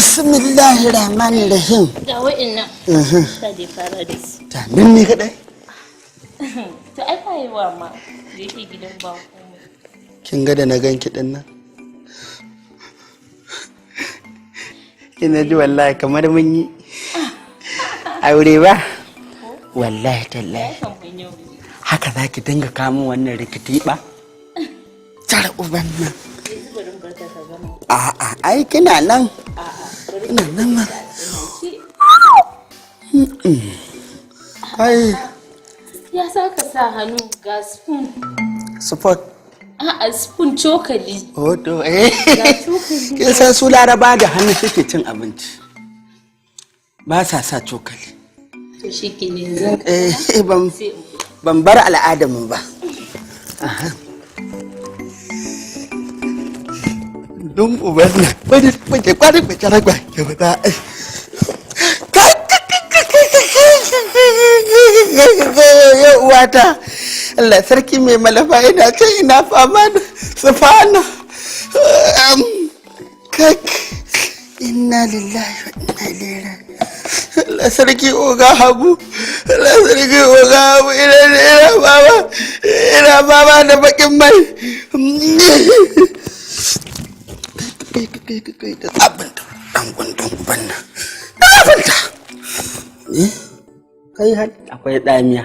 Bismillahirrahmanirrahim. Ga wa'innan. Ta dai fara da su. Ta nan ne kadai. To ai fayewa ma da yake gidan ba komai. Kin ga da na ganki din nan. Kina ji wallahi kamar mun yi aure ba? Wallahi tallahi. Haka zaki dinga kamo wannan rikiti ba? Tara uban nan. A'a, ai kina nan. Ina nan ma. Ai. Ya saka sa hannu ga spoon. Support. A'a, spoon cokali. Hoto Ga cokali. Kin san su Laraba da hannu suke cin abinci. Ba sa sa cokali. To shi ke ne zan. Ban bar al'adamu ba. Aha. Don uban na baje kwari baje ragwa ke wata uwata Allah sarki mai malafa ina can ina fama da sufana kak inna lillahi wa inna ilaihi Allah sarki oga habu Allah sarki oga habu ina baba da bakin mai kai da abinta dan gundun banna da abinta kai har akwai damiya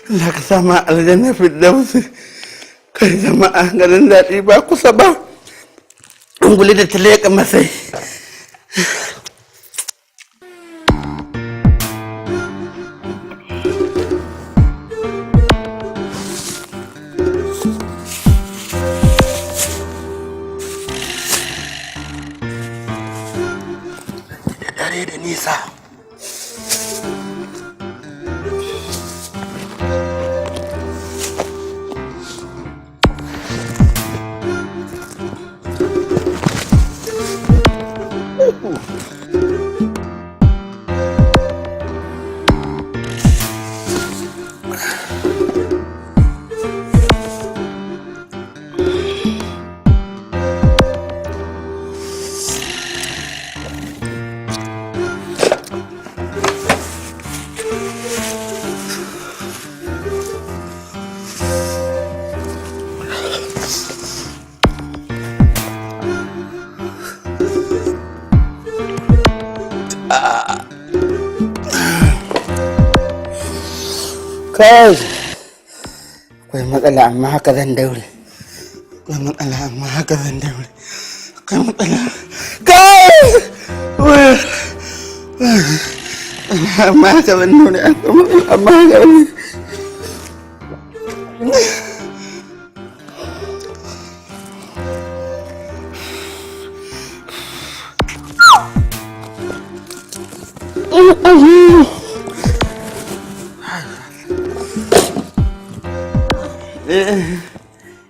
Allah ka sama aljanna firdausi kai jama'a garin daɗi ba kusa ba an guli da taleka masai da dare da nisa kai akwai matsala amma haka zan daure akwai matsala amma haka zan daure akwai matsala kai amma haka zan daure amma haka zan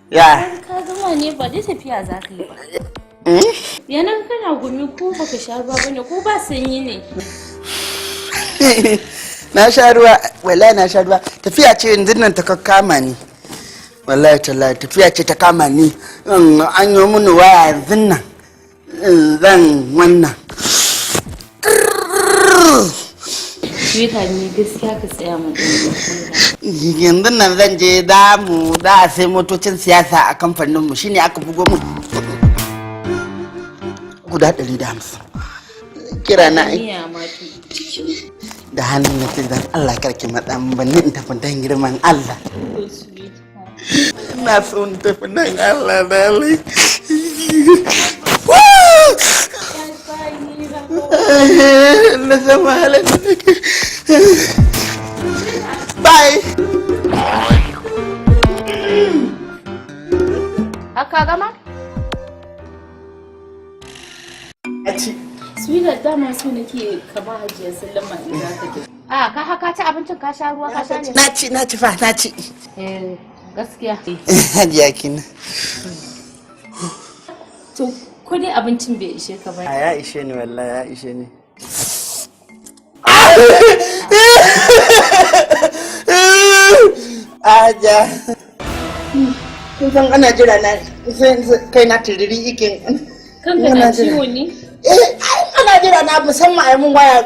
ya Ka gama ne ba dai tafiya za ka yi ba. Yanan kana gumi ko baka sha ruwa bane ko ba sanyi ne. na sha ruwa wallahi na sha ruwa tafiya ce yanzu nan ta kama ni wallahi tallahi tafiya ce ta kama ni an yi mini waya yanzu nan zan wannan Sweetheart ni gaskiya ka tsaya mu yanzu nan zan je za a sai motocin siyasa a kamfanin mu shine aka bugo mu guda 150 kira na da hannun na ce dan Allah karki matsan banni in tafi dan girman Allah ina so in tafi dan Allah da Allah na sama halin bye haka gama Sweetheart dama so nake kama Hajiya Sallama in za ka tafi. A ka haka ci abincin ka sha ruwa ka sha ne? Na ci fa na ci. Gaskiya. Hajiya kin. To ko dai abincin bai ishe ka ba. Ya ishe ni wallahi ya ishe ni. Aja. Kin san ana jira na kai na tiriri ikin. Kanka na ciwo ne? Ana jira na musamman a yi mun waya.